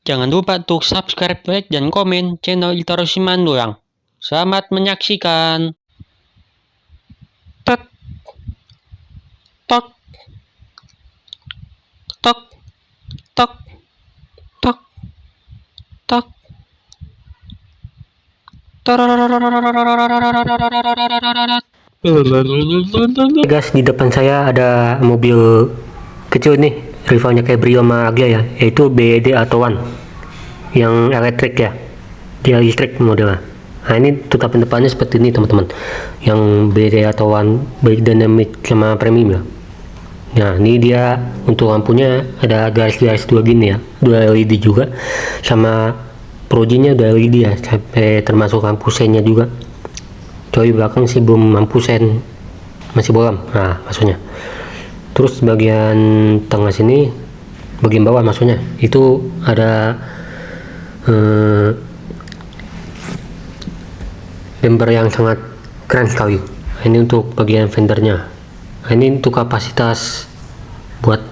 Jangan lupa untuk subscribe, like, dan komen channel Iltaro Simandoang. Selamat menyaksikan. Tek, tok, tok, tok, tok, tok. Guys, di depan saya ada mobil kecil nih, rivalnya kayak Brio sama Agya ya, yaitu BED Atto One yang elektrik ya, dia listrik modelnya. Nah ini tutapan depannya seperti ini teman-teman, yang BED Atto One baik dynamic sama premium ya. Nah ini dia untuk lampunya ada garis-garis dua gini ya, dua LED juga, sama projinya udah LED ya, sampai termasuk lampu sennya juga. Coy belakang sih belum lampu sen, masih bolam. Nah maksudnya terus bagian tengah sini, bagian bawah maksudnya itu ada bumper yang sangat keren sekali. Ini untuk bagian fendernya. Ini untuk kapasitas buat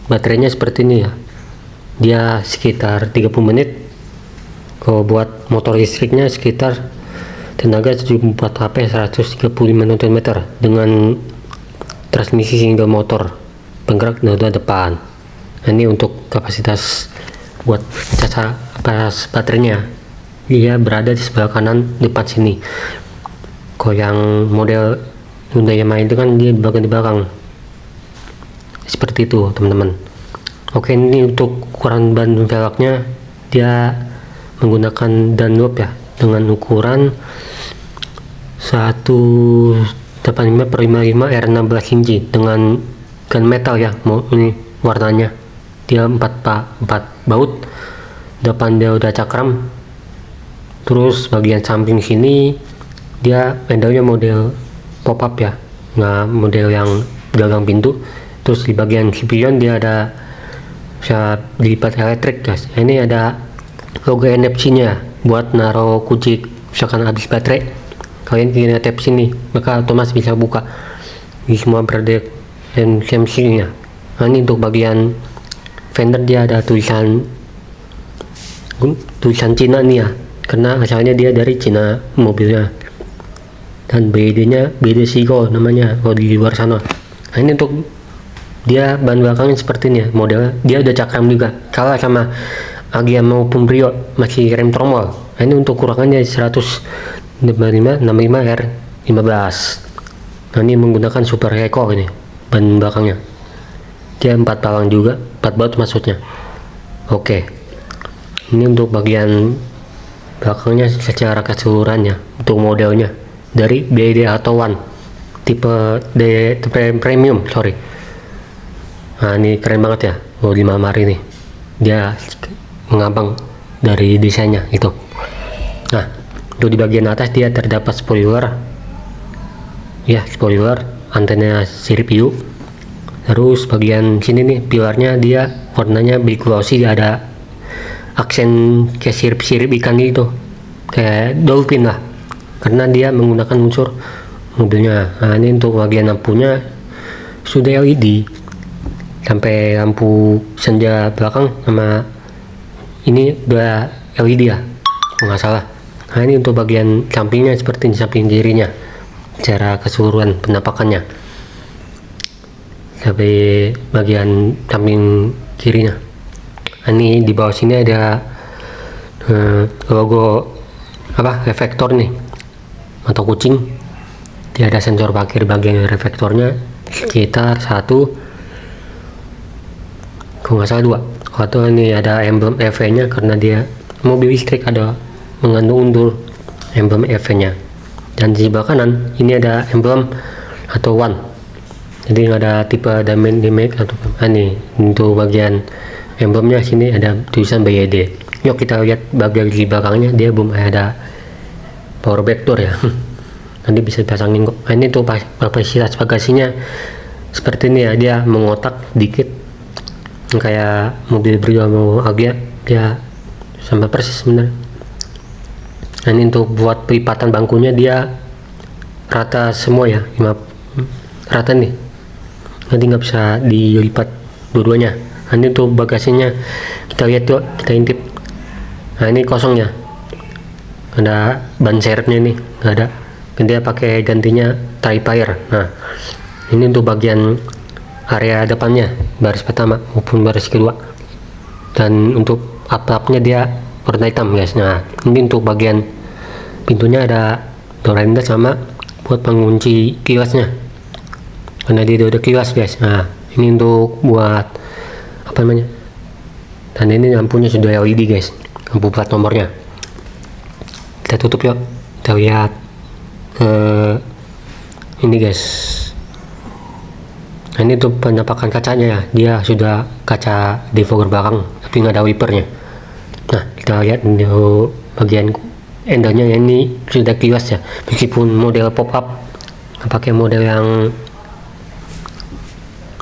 baterainya seperti ini ya, dia sekitar 30 menit. Kalau buat motor listriknya sekitar tenaga 74 HP 135 Nm dengan transmisi single motor penggerak roda depan. Nah, ini untuk kapasitas buat caca pas baterainya, dia berada di sebelah kanan depan sini. Kalau yang model Hyundai Yamaha itu kan dia bagian di belakang seperti itu teman-teman. Oke, ini untuk ukuran ban velgnya dia menggunakan Dunlop ya, dengan ukuran 185/55 R16 inci dengan gunmetal ya. Ini warnanya dia 4 baut, depan dia udah cakram. Terus bagian samping sini dia pendelnya model pop up ya, nggak model yang gagang pintu. Terus di bagian spion dia ada bisa dilipat elektrik guys. Ini ada logo NFC nya buat naruh kunci misalkan habis baterai, kalian tinggal tap sini maka otomatis bisa buka di semua berdek dan SMC nya. Nah ini untuk bagian fender dia ada tulisan Cina nih ya, karena asalnya dia dari Cina mobilnya, dan BD nya BD Seagull namanya kalau di luar sana. Nah ini untuk dia ban belakangnya seperti ini ya, modelnya dia udah cakram juga, kalah sama Agya maupun Brio masih rem tromol. Nah, ini untuk kurangannya 165 R15. Nah ini menggunakan Super Eco ini ban belakangnya, dia 4 palang juga, 4 baut maksudnya. Oke, ini untuk bagian belakangnya secara keseluruhannya untuk modelnya dari BED Atto One tipe premium, sorry. Nah ini keren banget ya, mau di Mamar ini dia mengambang dari desainnya itu. Nah untuk di bagian atas dia terdapat spoiler ya, spoiler, antena sirip U. Terus bagian sini nih pilarnya dia warnanya biru glossy, ada aksen kayak sirip-sirip ikan itu, kayak dolphin lah, karena dia menggunakan unsur mobilnya. Nah ini untuk bagian lampunya sudah LED sampai lampu senja belakang, sama ini udah LED ya nggak salah. Nah ini untuk bagian sampingnya seperti di samping kirinya secara keseluruhan penampakannya sampai bagian samping kirinya. Nah, ini di bawah sini ada logo apa, reflektor nih atau kucing. Dia ada sensor parkir bagian reflektornya sekitar 1, kalau nggak salah 2. Atau ini ada emblem EV nya karena dia mobil listrik, ada mengandung unsur emblem EV nya. Dan di sebelah kanan ini ada emblem Atto One, jadi nggak ada tipe dynamic atau ini. Untuk bagian emblemnya sini ada tulisan BYD. Yuk kita lihat bagian di belakangnya, dia belum ada power back door ya. Nanti bisa pasangin kok. Nah, ini tuh kapasitas bagasinya seperti ini ya, dia mengotak dikit kayak mobil Brio mau Agya, dia sama persis sebenarnya. Nah ini untuk buat pelipatan bangkunya dia rata semua ya, rata nih, nanti nggak bisa dilipat dua-duanya. Nah ini untuk bagasinya kita lihat yuk, kita intip. Nah ini kosongnya, ada ban serepnya nih nggak ada, dia pakai gantinya Tri-Fire. Nah ini untuk bagian area depannya, baris pertama maupun baris kedua, dan untuk atapnya dia warna hitam guys. Nah ini untuk bagian pintunya ada door handle sama buat pengunci kiosnya, karena dia udah kios guys. Nah ini untuk buat apa namanya, dan ini lampunya sudah LED guys, lampu plat nomornya. Kita tutup yuk, kita lihat ke ini guys. Nah ini untuk penampakan kacanya ya, dia sudah kaca defogger belakang tapi nggak ada wipernya. Nah kita lihat untuk bagian handle-nya ya, ini sudah kios ya, meskipun model pop up, pakai model yang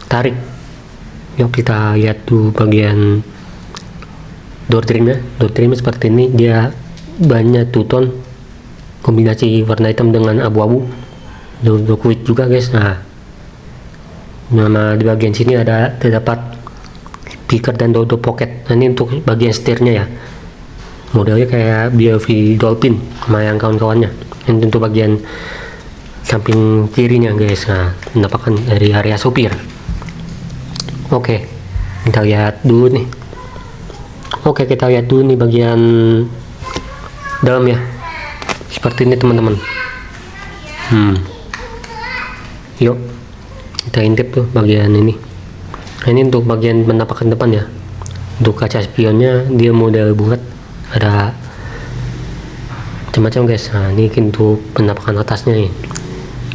tarik. Yuk kita lihat tuh bagian door trimnya. Door trimnya seperti ini, dia banyak two tone, kombinasi warna hitam dengan abu-abu, door kulit juga guys. Nah nama di bagian sini ada terdapat speaker dan door pocket. Nah ini untuk bagian setirnya ya, modelnya kayak BLV Dolphin sama yang kawan-kawannya. Ini untuk bagian samping kirinya guys. Nah penampakan dari area sopir. Oke, kita lihat dulu nih. Oke, kita lihat dulu nih bagian dalam ya, seperti ini teman-teman. Yuk kita intip tuh bagian ini. Nah ini untuk bagian penampakan depan ya, untuk kaca spionnya dia model bulat, ada macam-macam guys. Nah ini untuk penampakan atasnya nih,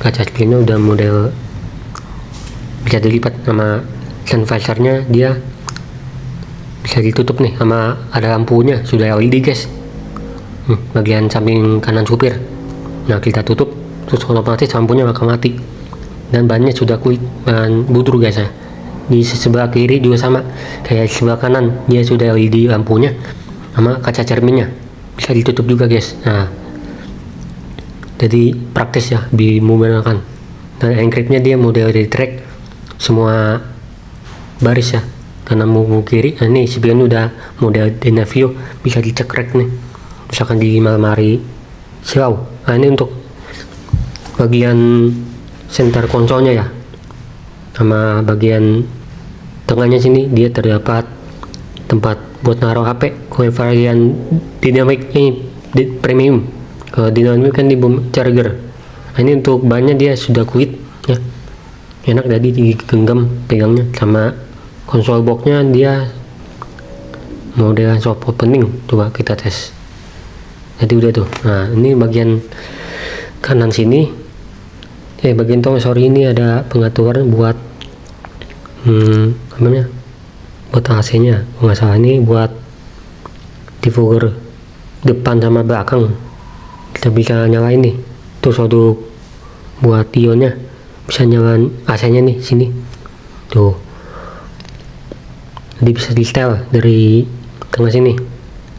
kaca spionnya udah model bisa dilipat, sama sun visornya dia bisa ditutup nih, sama ada lampunya sudah LED guys. Bagian samping kanan supir. Nah kita tutup, terus otomatis lampunya bakal mati, dan bannya sudah kulit ban budur guys ya. Di sebelah kiri juga sama, kayak sebelah kanan dia sudah LED lampunya sama kaca cerminnya bisa ditutup juga guys. Nah jadi praktis ya dimenggunakan. Dan ankripnya dia model dari track semua baris ya, karena mau kiri. Nah ini spion udah model Denavio, bisa dicekrek nih misalkan di malam hari silau. Nah ini untuk bagian center konsolnya ya, sama bagian tengahnya sini dia terdapat tempat buat naruh HP. Kalau varian dynamic ini premium, kalau dynamic kan di boom charger. Nah ini untuk bannya dia sudah kulit ya, enak jadi digenggam pegangnya. Sama konsol boxnya dia model soft opening, coba kita tes. Jadi udah tuh. Nah ini bagian kanan sini, bagian tong sorry ini ada pengaturan buat apa namanya, buat AC nya nggak salah. Ini buat defogger depan sama belakang, kita bisa nyalain nih. Terus untuk buat ionnya bisa nyalain AC nya nih sini tuh, jadi bisa di setel dari tengah sini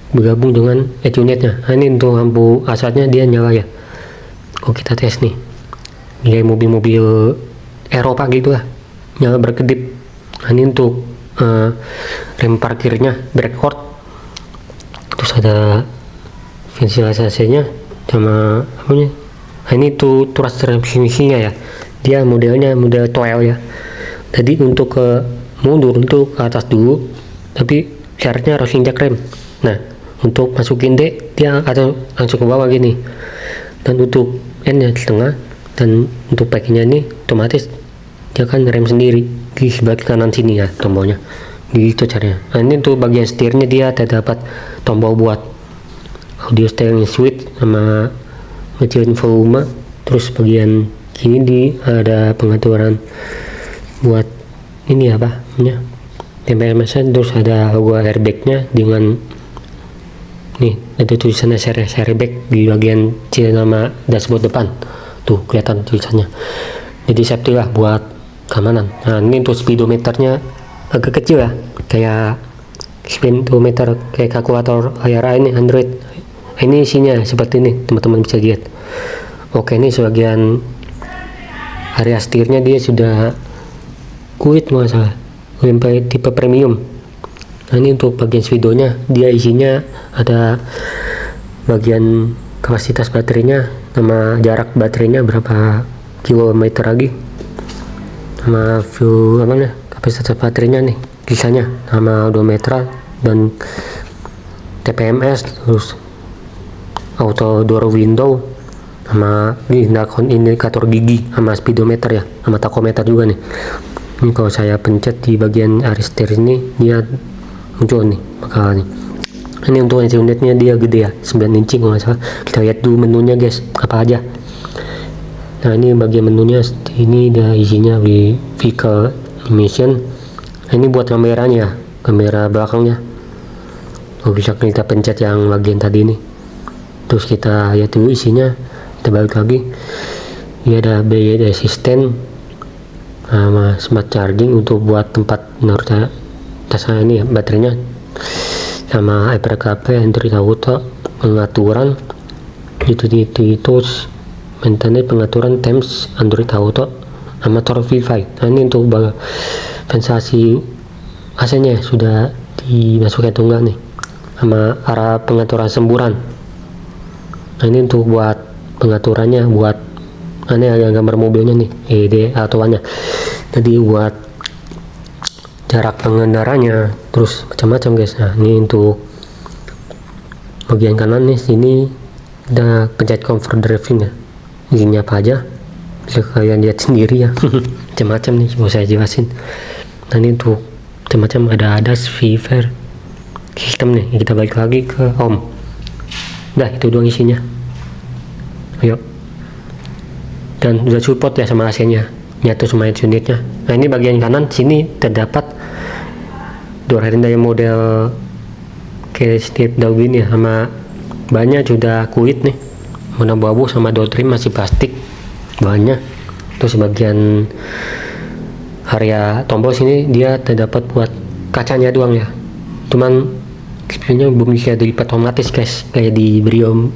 bergabung dengan unitnya. Nah ini untuk lampu asatnya dia nyala ya. Kalau kita tes nih, kayak mobil-mobil Eropa gitu lah, nyala berkedip. Nah ini untuk rem parkirnya brake cord, terus ada ventilasinya sama apanya. Nah ini tuh turas transmisinya ya, dia modelnya model toel ya. Jadi untuk ke mundur untuk ke atas dulu, tapi syaratnya harus injak rem. Nah untuk masukin D dia atau langsung ke bawah gini, dan untuk N nya di tengah, dan untuk packingnya ini otomatis dia kan rem sendiri di sebelah kanan sini ya tombolnya, gitu caranya. Nah ini untuk bagian setirnya dia terdapat tombol buat audio steering switch sama ngecilin volume. Terus bagian kini di ada pengaturan buat ini apa namanya, tempel mesin. Terus ada logo airbagnya dengan nih ada tulisannya airbag di bagian sini nama dashboard depan tuh kelihatan tulisannya, jadi safety lah buat keamanan. Nah ini untuk speedometernya agak kecil ya, kayak speedometer kayak kalkulator layar ini Android. Ini isinya seperti ini teman-teman bisa lihat. Oke, ini sebagian area setirnya dia sudah kulit nggak salah, sampai tipe premium. Nah ini untuk bagian speedonya, dia isinya ada bagian kapasitas baterainya sama jarak baterainya berapa kilometer lagi, sama view apa nih kapasitas baterainya nih kisahnya sama odometer dan TPMS, terus auto door window sama indikator gigi sama speedometer ya, sama tachometer juga nih. Ini kalau saya pencet di bagian aristir ini dia muncul nih bakal nih. Ini untuk IC unitnya dia gede ya, 9 inci kalau nggak salah. Kita lihat dulu menunya guys, apa aja. Nah ini bagian menunya, ini dia isinya vehicle emission. Nah, ini buat kameranya, kamera belakangnya. Oh, bisa kita pencet yang bagian tadi ini. Terus kita lihat dulu isinya, kita balik lagi. Ini ada BYD assistant sama smart charging untuk buat tempat menaruh tas ini ya, baterainya, sama Apple CarPlay, Android Auto, pengaturan utility tools, maintenance, pengaturan temps, Android Auto, sama Wi-Fi. Nah ini untuk ventilasi AC-nya sudah dimasukkan atau enggak nih, sama arah pengaturan semburan. Nah ini untuk buat pengaturannya, buat ini ada gambar mobilnya nih, ED atuannya. Jadi buat jarak pengendaranya, terus macam-macam guys. Nah ini untuk bagian kanan nih, sini ada pencet comfort driving ya, isinya apa aja bisa kalian lihat sendiri ya. Macam-macam nih mau saya jelasin. Nah ini untuk macam-macam ada VIVAR sistem nih. Kita balik lagi ke home. Nah itu doang isinya. Ayo, dan udah support ya sama AC nya, nyatu sama unitnya. Nah ini bagian kanan sini terdapat door handle model kayak Steve Darwin ya, sama bannya sudah kulit nih, warna abu-abu, sama door trim masih plastik banyak. Terus bagian area tombol sini dia terdapat buat kacanya doang ya, cuman sebenarnya belum bisa dilipat otomatis guys, kayak di Brio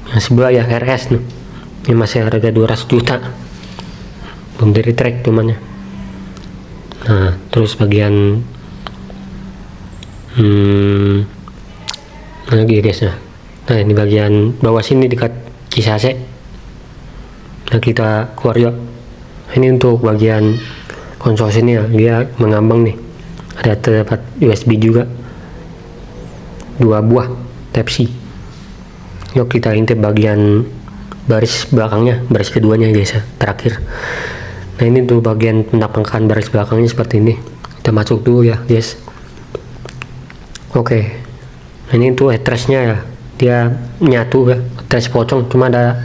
yang sebelah ya, RS nih. Ini masih harga 200 juta, belum dari track cuman ya. Nah terus bagian lagi guys ya. Nah ini bagian bawah sini dekat kisah AC. Nah kita keluar yuk. Ini untuk bagian konsol sini ya, dia mengambang nih, ada terdapat USB juga 2 buah Type C. Yuk kita intip bagian baris belakangnya, baris keduanya guys ya, terakhir. Nah ini tuh bagian penampakan baris belakangnya seperti ini. Kita masuk dulu ya guys. Oke, nah ini tuh headrestnya ya, dia nyatu ya, headrest pocong, cuma ada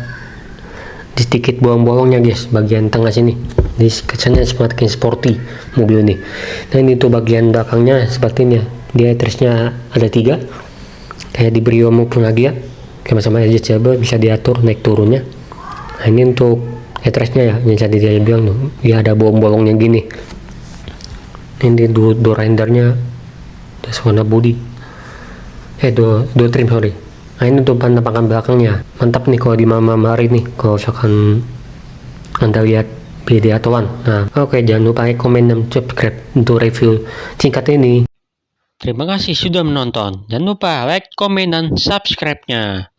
di sedikit bolong-bolongnya guys bagian tengah sini. Jadi kesannya semakin sporty mobil ini. Nah ini tuh bagian belakangnya seperti ini ya, dia headrestnya ada 3 kayak di Brio maupun lagi ya, sama-sama adjustable, bisa diatur naik turunnya. Nah ini untuk headrestnya ya, yang tadi dia bilang tuh, dia ada bolong-bolongnya gini. Ini door rendernya warna body, door trim sorry. Nah ini untuk penampakan belakangnya, mantap nih kalau di Mama Mari nih, kalau misalkan anda lihat BYD Atto. Nah oke, jangan lupa like, komen, dan subscribe untuk review singkat ini. Terima kasih sudah menonton. Jangan lupa like, komen, dan subscribe-nya.